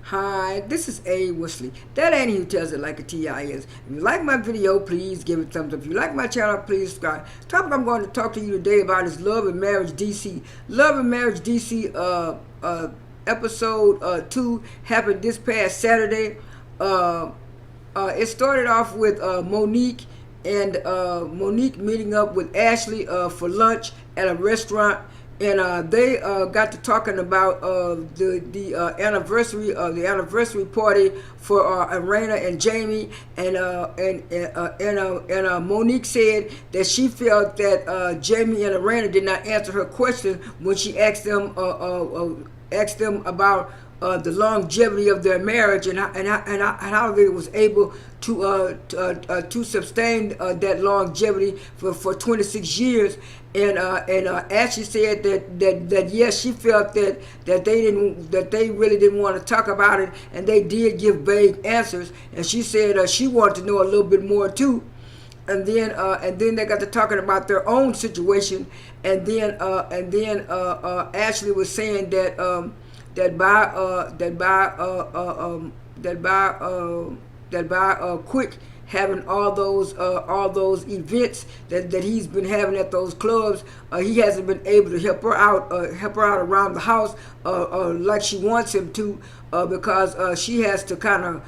Hi, this is A. Wesley. That ain't who tells it like a TI is. If you like my video, please give it a thumbs up. If you like my channel, please subscribe. Topic I'm going to talk to you today about is Love and Marriage DC. Love and Marriage DC episode 2 happened this past Saturday. It started off with Monique and Monique meeting up with Ashley for lunch at a restaurant, and they got to talking about the anniversary party for Arena and Jamie, and Monique said that she felt that Jamie and Arena did not answer her question when she asked them about the longevity of their marriage and how they was able to sustain that longevity for 26 years. And Ashley said that yes, she felt that they really didn't want to talk about it, and they did give vague answers. And she said she wanted to know a little bit more too. And then they got to talking about their own situation, and then Ashley was saying that by Quick having all those events that he's been having at those clubs, he hasn't been able to help her out around the house like she wants him to, because she has to kind of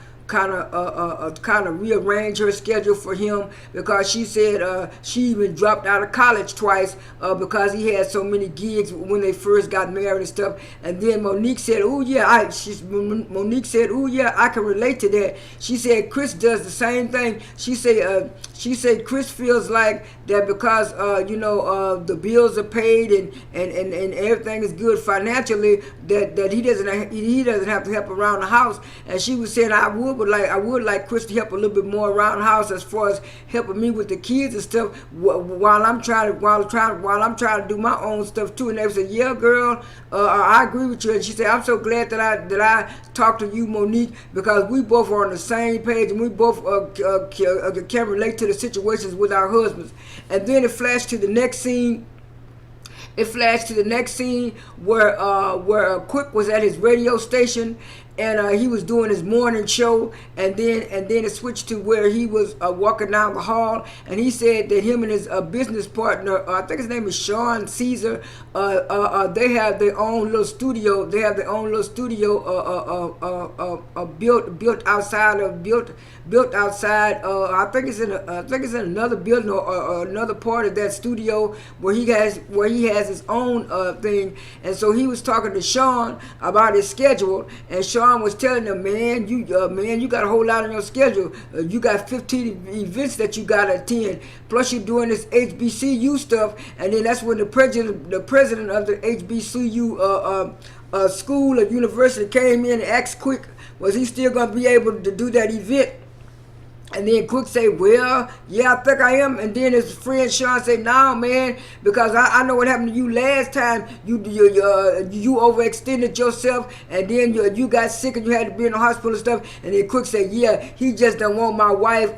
rearrange her schedule for him, because she said she even dropped out of college twice because he had so many gigs when they first got married and stuff. And then Monique said, "Oh yeah, I can relate to that." She said Chris does the same thing. She said Chris feels like that because the bills are paid and everything is good financially, that he doesn't have to help around the house. And she was saying, I would like Chris to help a little bit more around the house as far as helping me with the kids and stuff while I'm trying to do my own stuff too. And they said, "Yeah, girl, I agree with you." And she said, "I'm so glad that I talked to you, Monique, because we both are on the same page and we both can relate to the situations with our husbands." And then it flashed to the next scene. Where Quick was at his radio station, and he was doing his morning show, and then it switched to where he was walking down the hall, and he said that him and his business partner, I think his name is Sean Caesar, they have their own little studio. They have their own little studio built outside. I think it's in another building or another part of that studio where he has his own thing. And so he was talking to Sean about his schedule, and Sean was telling him, man, you got a whole lot on your schedule. You got 15 events that you got to attend. Plus you're doing this HBCU stuff. And then that's when the president of the HBCU school or university came in and asked Quick, was he still going to be able to do that event? And then Quick say, "Well, yeah, I think I am." And then his friend Sean said, "No, man, because I know what happened to you last time. You overextended yourself, and then you got sick and you had to be in the hospital and stuff." And then Quick said, "Yeah, he just don't want my wife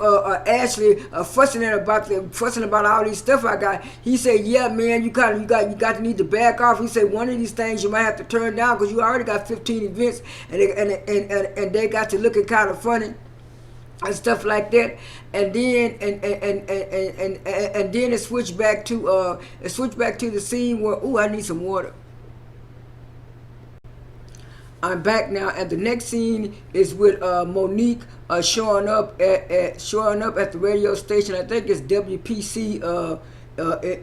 Ashley fussing about all these stuff I got." He said, "Yeah, man, you got to need to back off." He said, "One of these things you might have to turn down because you already got 15 events, and they got to looking kind of funny." And stuff like that, and then and then it switched back to the scene where, "Ooh, I need some water." I'm back now, and the next scene is with Monique showing up at the radio station. I think it's WPC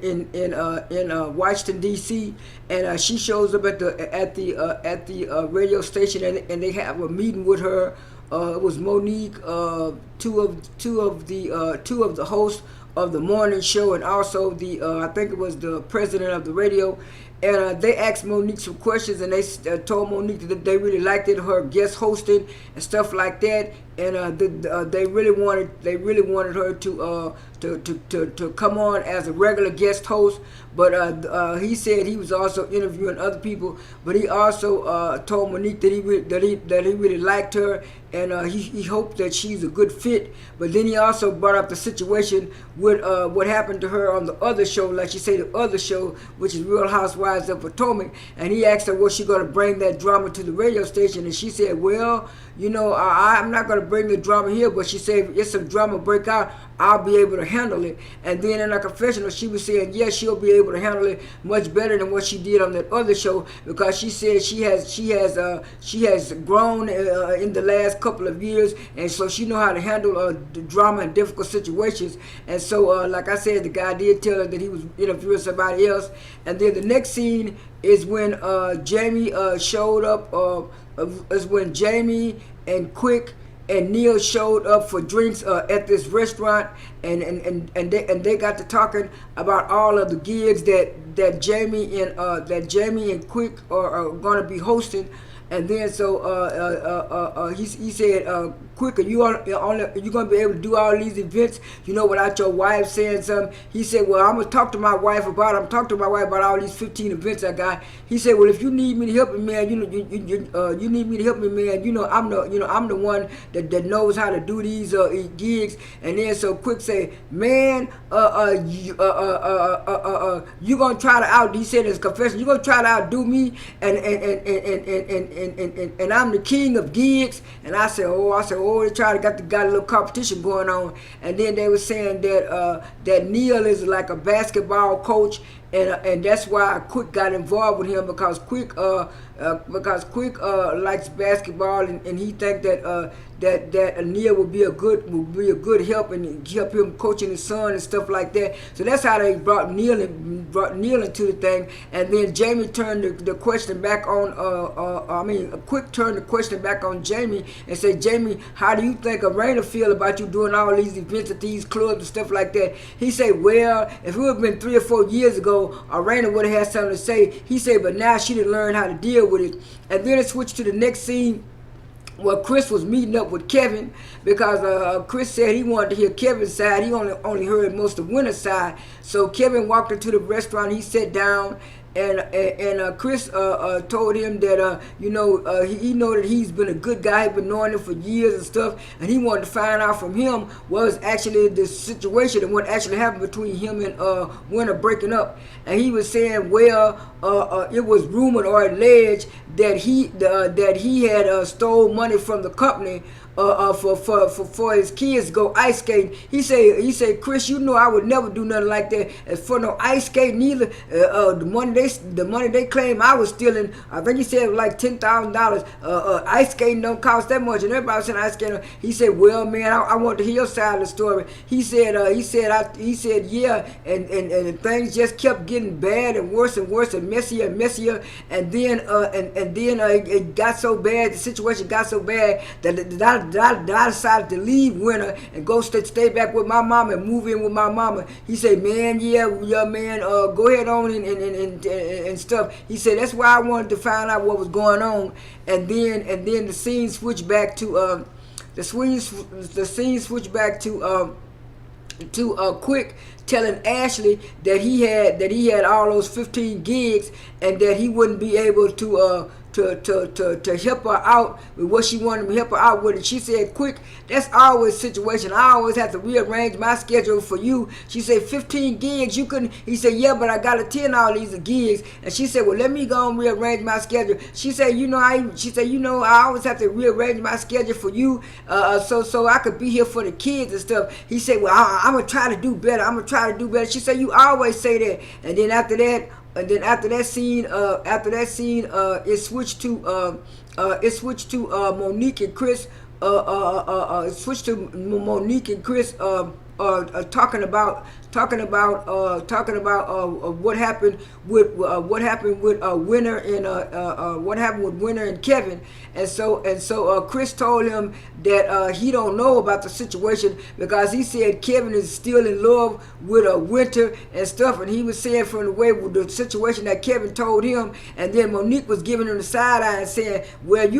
in Washington D.C. and she shows up at the radio station, and they have a meeting with her. It was Monique, two of the hosts of the morning show, and also I think it was the president of the radio. And they asked Monique some questions, and they told Monique that they really liked it, her guest hosting and stuff like that. and they really wanted her to come on as a regular guest host. But he said he was also interviewing other people. But he also told Monique that he really liked her, and he hoped that she's a good fit. But then he also brought up the situation with what happened to her on the other show, like she said, the other show, which is Real Housewives of Potomac. And he asked her, was she going to bring that drama to the radio station? And she said, well, I'm not going to bring the drama here, but she said, if some drama break out, I'll be able to handle it. And then in her confessional, she was saying, yes, she'll be able to handle it much better than what she did on that other show, because she said she has grown in the last couple of years, and so she know how to handle the drama and difficult situations. And so, like I said, the guy did tell her that he was interviewing somebody else. And then the next scene is when Jamie showed up. Is when Jamie and Quick and Neil showed up for drinks at this restaurant, and they got to talking about all of the gigs that Jamie and Quick are going to be hosting. And then so he said, Quick, are you going to be able to do all these events, without your wife saying something? He said, well, I'm going to talk to my wife about all these 15 events I got. He said, well, if you need me to help you, man, you need me to help me, man. I'm the one that knows how to do these gigs. And then so Quick say, man, you gonna try to out? He said in his confession, you gonna try to outdo me, and I'm the king of gigs. And I said, they got a little competition going on. And then they were saying that Neil is like a basketball coach, and that's why Quick got involved with him, because Quick likes basketball, and he think that Neil would be a good help, and help him coaching his son and stuff like that. So that's how they brought Neil into the thing. And then Jamie turned the question back on. Quick turned the question back on Jamie and said, Jamie, how do you think Arena feel about you doing all these events at these clubs and stuff like that? He said, well, if it would have been 3 or 4 years ago, Arena would have had something to say. He said, but now she didn't learn how to deal with it. And then it switched to the next scene where Chris was meeting up with Kevin, because Chris said he wanted to hear Kevin's side. He only heard most of Winter's side. So Kevin walked into the restaurant. He sat down, and Chris told him that he know that he's been a good guy. He's been knowing him for years and stuff, and he wanted to find out from him what was actually the situation and what actually happened between him and Winter breaking up. And he was saying, well, it was rumored or alleged that he had stole money from the company for his kids to go ice skating. He said, Chris, I would never do nothing like that. As for no ice skating neither. The money they claim I was stealing, I think he said it was like $10,000. Ice skating don't cost that much, and everybody said ice skating. He said, well, man, I want to hear your side of the story. He said, yeah, and things just kept getting bad and worse and messier and messier, and then it got so bad, the situation got so bad that I decided to leave Winter and go stay back with my mama and move in with my mama. He said, man, yeah, man, go ahead on and stuff. He said, that's why I wanted to find out what was going on. And then the scene switched back to Quick telling Ashley that he had all those 15 gigs, and that he wouldn't be able to help her out with what she wanted to help her out with. And she said, Quick, that's always a situation. I always have to rearrange my schedule for you. She said, 15 gigs, you couldn't. He said, yeah, but I got to attend all these gigs. And she said, well, let me go and rearrange my schedule. She said, I always have to rearrange my schedule for you, so I could be here for the kids and stuff. He said, well, I'm going to try to do better. She said, you always say that. And then after that scene, it switched to Monique and Chris. It switched to Monique and Chris talking about what happened with Winter and what happened with Winter and Kevin. And so Chris told him that he don't know about the situation, because he said Kevin is still in love with Winter and stuff, and he was saying from the way with the situation that Kevin told him. And then Monique was giving him the side eye and saying, well, he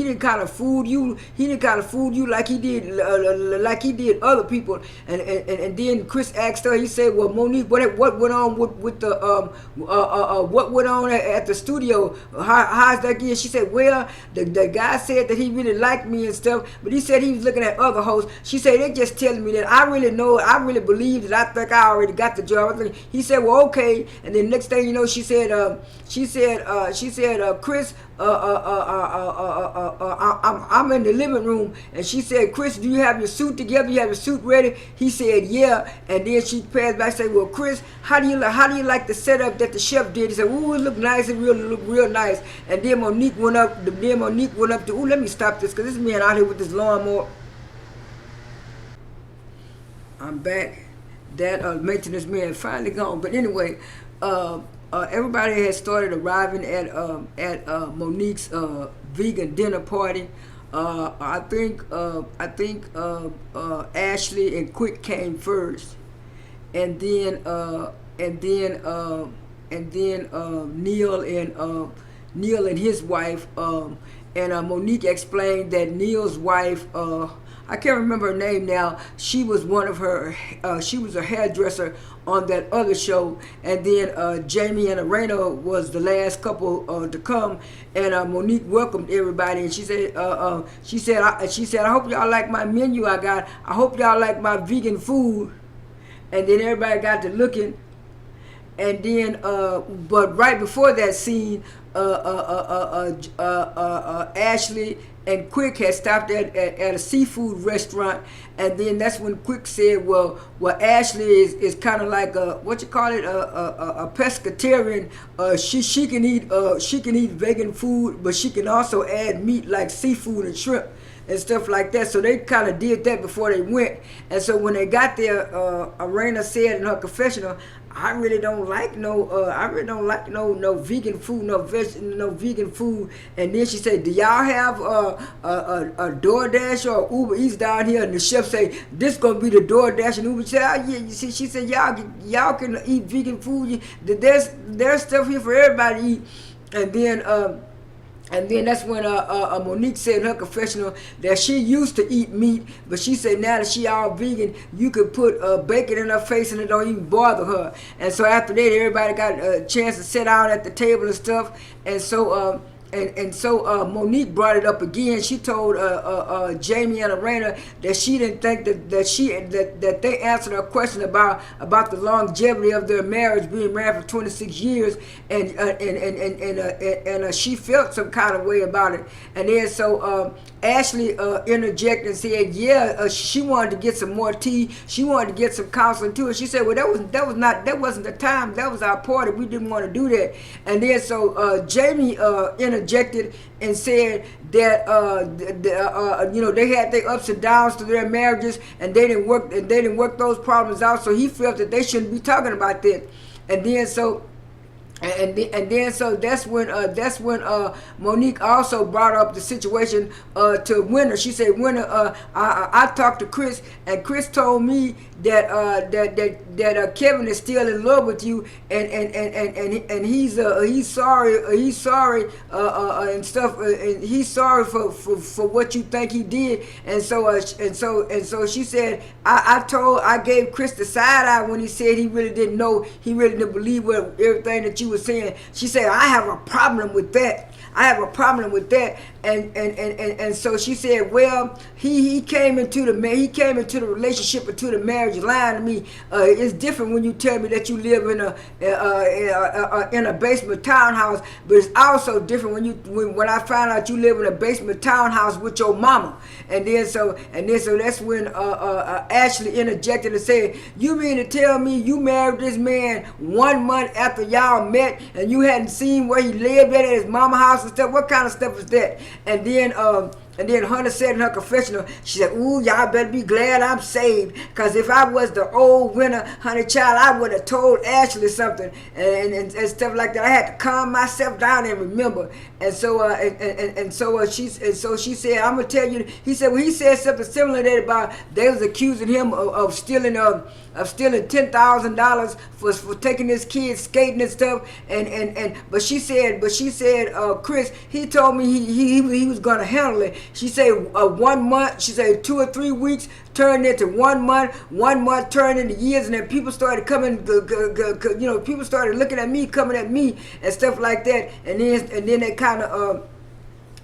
didn't kind of fool you. He didn't kind of fool you like he did other people. And then Chris asked her. He said, well, Monique, what went on with the what went on at the studio? How's that again? She said, well, the guy said that he really liked me and stuff, but he said he was looking at other hosts. She said, they just telling me that I really believe that I think I already got the job. He said, well, okay. And then next thing you know, she said, Chris, I'm in the living room, and she said, Chris, do you have your suit together? You have your suit ready? He said, yeah. And then she passed back and said, well, Chris, how do you like the setup that the chef did? He said, ooh, it looked nice. It really looked real nice. And then Monique went up to, ooh, let me stop this, because this man out here with this lawnmower. I'm back. That maintenance man finally gone. But anyway, everybody had started arriving at Monique's vegan dinner party. I think Ashley and Quick came first, and then Neil and his wife. And Monique explained that Neil's wife, I can't remember her name now. She was one of her. She was a hairdresser on that other show, and then Jamie and Arena was the last couple to come. And Monique welcomed everybody, and she said, I hope y'all like my menu I got. I hope y'all like my vegan food. And then everybody got to looking, and then but right before that scene, Ashley and Quick had stopped at a seafood restaurant, and then that's when Quick said, well, Ashley is kind of like a pescatarian. She can eat vegan food, but she can also add meat like seafood and shrimp and stuff like that. So they kind of did that before they went. And so when they got there, Arena said in her confessional, I really don't like no vegan food, no vegan food. And then she said, do y'all have a DoorDash or Uber Eats down here? And the chef say, this gonna be the DoorDash and Uber. She said, oh, yeah. She said, y'all can eat vegan food. There's stuff here for everybody to eat. And then that's when Monique said in her confessional that she used to eat meat, but she said now that she all vegan, you could put bacon in her face and it don't even bother her. And so after that, everybody got a chance to sit down at the table and stuff. And so Monique brought it up again. She told Jamie and Arena that she didn't think that they answered her question about the longevity of their marriage, being married for 26 years, and she felt some kind of way about it. And then so Ashley interjected and said, she wanted to get some more tea. She wanted to get some counseling too. And she said, well, that wasn't the time. That was our party. We didn't want to do that. And then so Jamie interjected and said that they had their ups and downs to their marriages, and they didn't work those problems out. So he felt that they shouldn't be talking about that. And then so that's when Monique also brought up the situation to Winter. She said, Winter, I talked to Chris, and Chris told me that Kevin is still in love with you, and he's sorry and stuff, and he's sorry for what you think he did. And so she said, I gave Chris the side eye when he said he really didn't believe everything that you were saying. She said, I have a problem with that. And so she said, well, he came into the relationship, into the marriage, lying to me. It's different when you tell me that you live in a basement townhouse, but it's also different when I find out you live in a basement townhouse with your mama. And then so that's when Ashley interjected and said, you mean to tell me you married this man 1 month after y'all met, and you hadn't seen where he lived at his mama house and stuff? What kind of stuff is that? And then And then Hunter said in her confessional, she said, "Ooh, y'all better be glad I'm saved. Because if I was the old winner, honey child, I would have told Ashley something and stuff like that. I had to calm myself down and remember." And so she said, "I'm gonna tell you." He said, "Well, he said something similar to that about they was accusing him of stealing $10,000 for taking his kids skating and stuff." But she said, Chris, he told me he was gonna handle it. She said 1 month. She said 2 or 3 weeks turned into 1 month. 1 month turned into years, and then people started coming. People started looking at me, coming at me, and stuff like that. And then they kind of.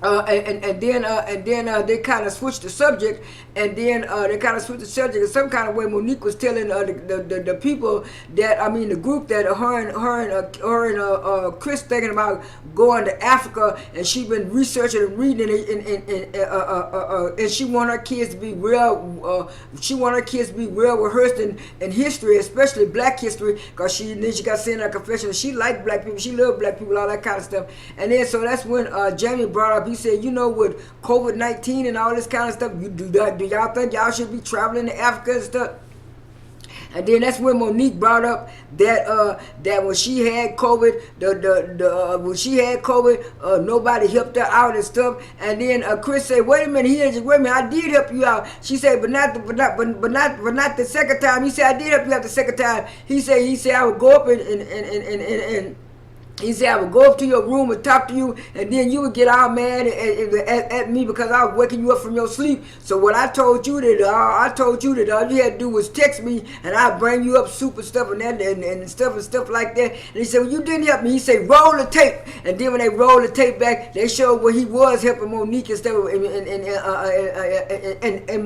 Then they kind of switched the subject, and then they kind of switched the subject in some kind of way. Monique was telling the people that, I mean, the group that her and Chris thinking about going to Africa, and she been researching and reading and she want her kids to be real. She want her kids to be well rehearsed in history, especially Black history, because she got sent in her confession. She liked Black people, she loved Black people, all that kind of stuff. And then so that's when Jamie brought up. He said, with COVID-19 and all this kind of stuff, do y'all think y'all should be traveling to Africa and stuff? And then that's when Monique brought up that when she had COVID, nobody helped her out and stuff. And then Chris said, "Wait a minute, I did help you out." She said, "But not the second time." He said, "I did help you out the second time." He said, "I would go up and." He said, "I would go up to your room and talk to you, and then you would get all mad at me because I was waking you up from your sleep. So what I told you that all you had to do was text me, and I'd bring you up soup and stuff and stuff like that." And he said, "Well, you didn't help me." He said, "Roll the tape." And then when they rolled the tape back, they showed where he was helping Monique and stuff, and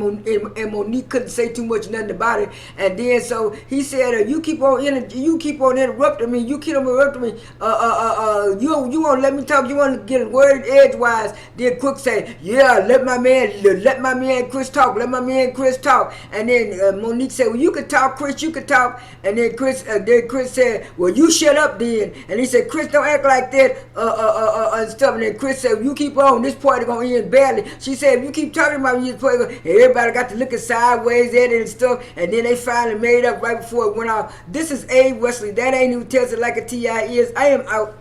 Monique couldn't say too much nothing about it. And then so he said, "You keep on interrupting me. You keep on interrupting me. You won't let me talk. You want to get a word edgewise." Then Quick said, "Yeah, let my man Chris talk. Let my man Chris talk." And then Monique said, "Well, you can talk, Chris. You can talk." And then Chris said, "Well, you shut up then." And he said, "Chris, don't act like that." And stuff. And then Chris said, "You keep on. This party gonna end badly." She said, "If you keep talking about this party," and everybody got to looking sideways at it and stuff. And then they finally made up right before it went off. This is A. Wesley. That ain't even tells it like a T.I. is. I am out.